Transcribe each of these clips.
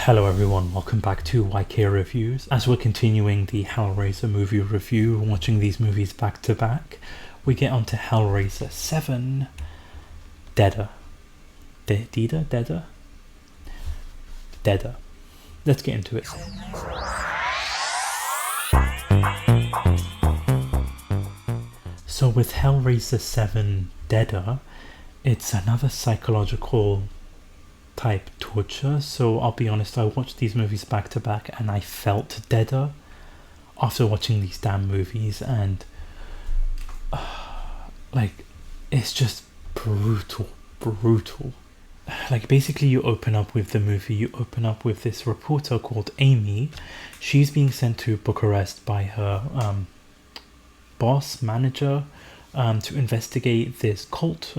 Hello everyone, welcome back to YK Reviews. As we're continuing the Hellraiser movie review, watching these movies back to back, we get onto Hellraiser 7, Deader. Deader? Let's get into it. So with Hellraiser 7, Deader, it's another psychological type torture. So I'll be honest, I watched these movies back to back and I felt deader after watching these damn movies, and like it's just brutal. Like basically you open up with the movie, you open up with this reporter called Amy. She's being sent to Bucharest by her manager to investigate this cult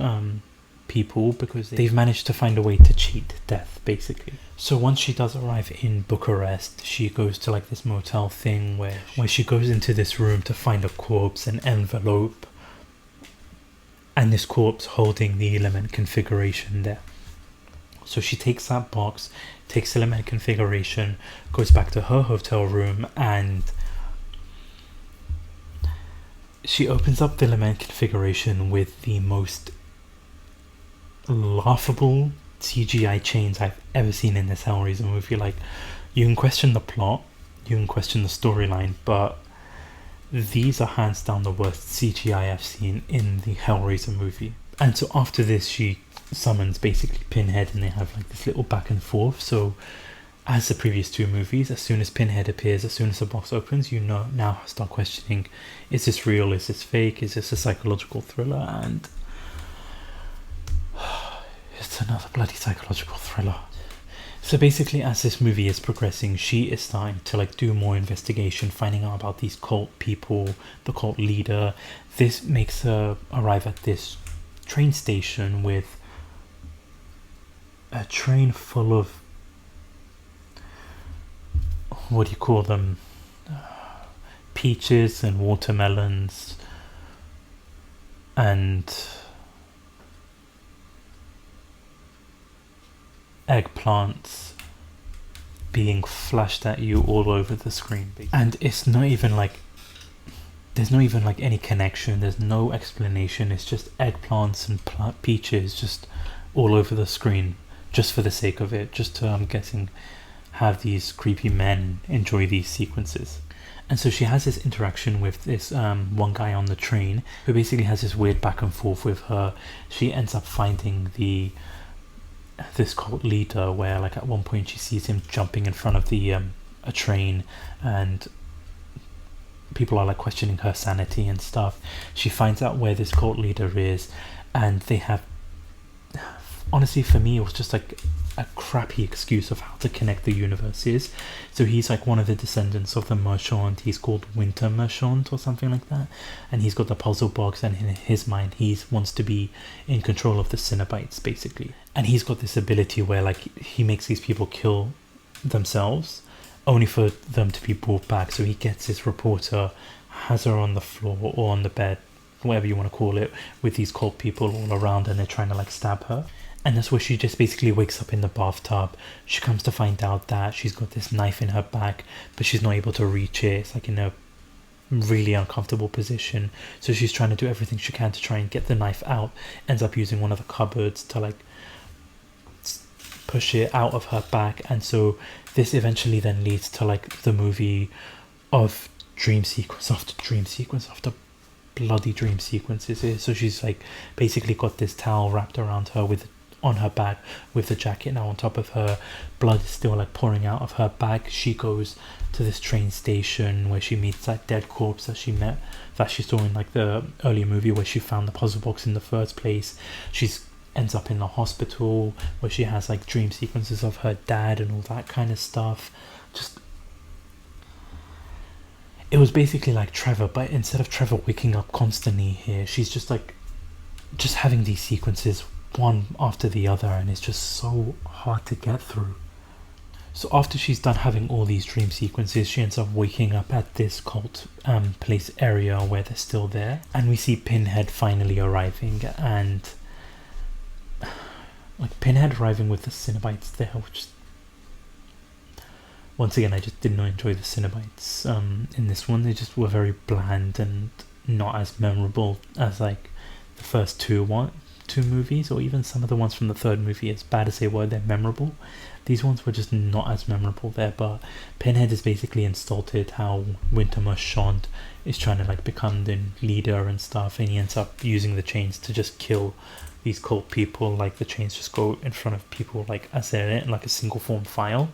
people, because they've managed to find a way to cheat death basically. So once she does arrive in Bucharest, she goes to like this motel thing where she goes into this room to find a corpse, an envelope, and this corpse holding the element configuration there. So she takes that box, takes element configuration, goes back to her hotel room, and she opens up the element configuration with the most laughable CGI chains I've ever seen in this Hellraiser movie. Like, you can question the plot, you can question the storyline, but these are hands down the worst CGI I've seen in the Hellraiser movie. And so after this, she summons basically Pinhead, and they have like this little back and forth. So as the previous two movies, as soon as Pinhead appears, as soon as the box opens, you know, now start questioning, is this real, is this fake, is this a psychological thriller? And it's another bloody psychological thriller. So basically, as this movie is progressing, she is starting to like do more investigation, finding out about these cult people, the cult leader. This makes her arrive at this train station with a train full of, what do you call them, peaches and watermelons and eggplants being flashed at you all over the screen. And it's not even like, there's not even like any connection, there's no explanation, it's just eggplants and peaches just all over the screen, just for the sake of it, just to, I'm guessing, have these creepy men enjoy these sequences. And so she has this interaction with this one guy on the train who basically has this weird back and forth with her. She ends up finding this cult leader, where like at one point she sees him jumping in front of the a train, and people are like questioning her sanity and stuff. She finds out where this cult leader is, and they have, honestly for me it was just like a crappy excuse of how to connect the universes. So he's like one of the descendants of the Marchand, he's called Winter Marchand or something like that, and he's got the puzzle box, and in his mind he wants to be in control of the Cenobites basically. And he's got this ability where like he makes these people kill themselves only for them to be brought back. So he gets this reporter, has her on the floor or on the bed, whatever you want to call it, with these cult people all around, and they're trying to like stab her. And that's where she just basically wakes up in the bathtub. She comes to find out that she's got this knife in her back, but she's not able to reach it. It's like in a really uncomfortable position. So she's trying to do everything she can to try and get the knife out. Ends up using one of the cupboards to like push it out of her back. And so this eventually then leads to like the movie of dream sequence after dream sequence after bloody dream sequences. So she's like basically got this towel wrapped around her on her back with the jacket now on top of her. Blood is still like pouring out of her back. She goes to this train station where she meets that dead corpse that she saw in like the earlier movie where she found the puzzle box in the first place. She's ends up in the hospital where she has like dream sequences of her dad and all that kind of stuff. Just, it was basically like Trevor, but instead of Trevor waking up constantly here, she's just like just having these sequences one after the other, and it's just so hard to get through. So after she's done having all these dream sequences, she ends up waking up at this cult place area where they're still there, and we see Pinhead finally arriving, and like Pinhead arriving with the Cenobites there, which once again, I just did not enjoy the Cenobites in this one. They just were very bland and not as memorable as like the first two movies, or even some of the ones from the third movie. As bad as they were, they're memorable. These ones were just not as memorable there. But Pinhead is basically insulted how Winter Marchand is trying to like become the leader and stuff, and he ends up using the chains to just kill these cult people. Like the chains just go in front of people like as they're in like a single form file,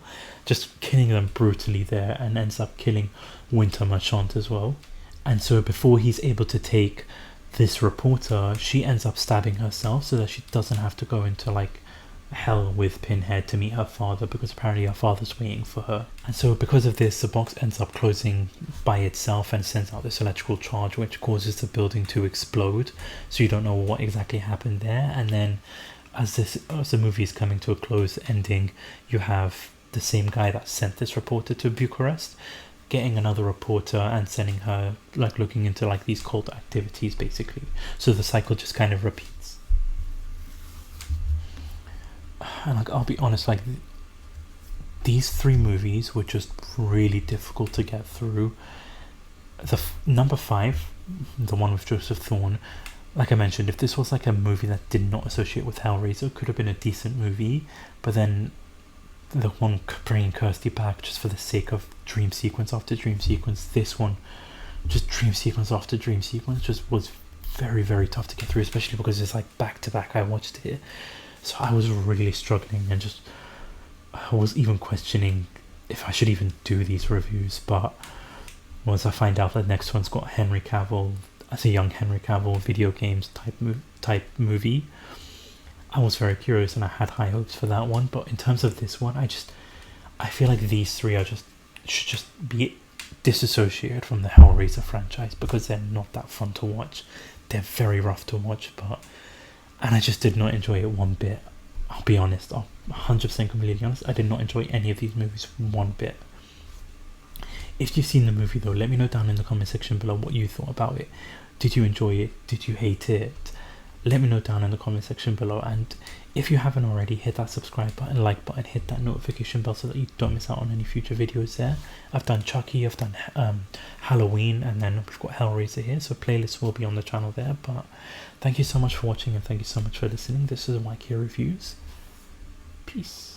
just killing them brutally there, and ends up killing Winter Marchand as well. And so before he's able to take this reporter, she ends up stabbing herself so that she doesn't have to go into like hell with Pinhead to meet her father, because apparently her father's waiting for her. And so because of this, the box ends up closing by itself and sends out this electrical charge which causes the building to explode, so you don't know what exactly happened there. And then as the movie is coming to a close ending, you have the same guy that sent this reporter to Bucharest getting another reporter and sending her like looking into like these cult activities basically. So the cycle just kind of repeats. And like I'll be honest, like these three movies were just really difficult to get through. The number 5, the one with Joseph Thorne, like I mentioned, if this was like a movie that did not associate with Hellraiser, it could have been a decent movie. But then the one bringing Kirsty back just for the sake of dream sequence after dream sequence, this one just dream sequence after dream sequence just was very, very tough to get through, especially because it's like back to back I watched it. So I was really struggling, and just I was even questioning if I should even do these reviews. But once I find out that the next one's got Henry Cavill as a young Henry Cavill video games type movie, I was very curious and I had high hopes for that one. But in terms of this one, I feel like these three should just be disassociated from the Hellraiser franchise, because they're not that fun to watch. They're very rough to watch, and I just did not enjoy it one bit. I'll be honest, I'm 100% completely honest, I did not enjoy any of these movies one bit. If you've seen the movie though, let me know down in the comment section below what you thought about it. Did you enjoy it? Did you hate it? Let me know down in the comment section below. And if you haven't already, hit that subscribe button, like button, hit that notification bell so that you don't miss out on any future videos there. I've done Chucky, I've done Halloween, and then we've got Hellraiser here, so playlists will be on the channel there. But thank you so much for watching, and thank you so much for listening. This is Mike here Reviews. Peace.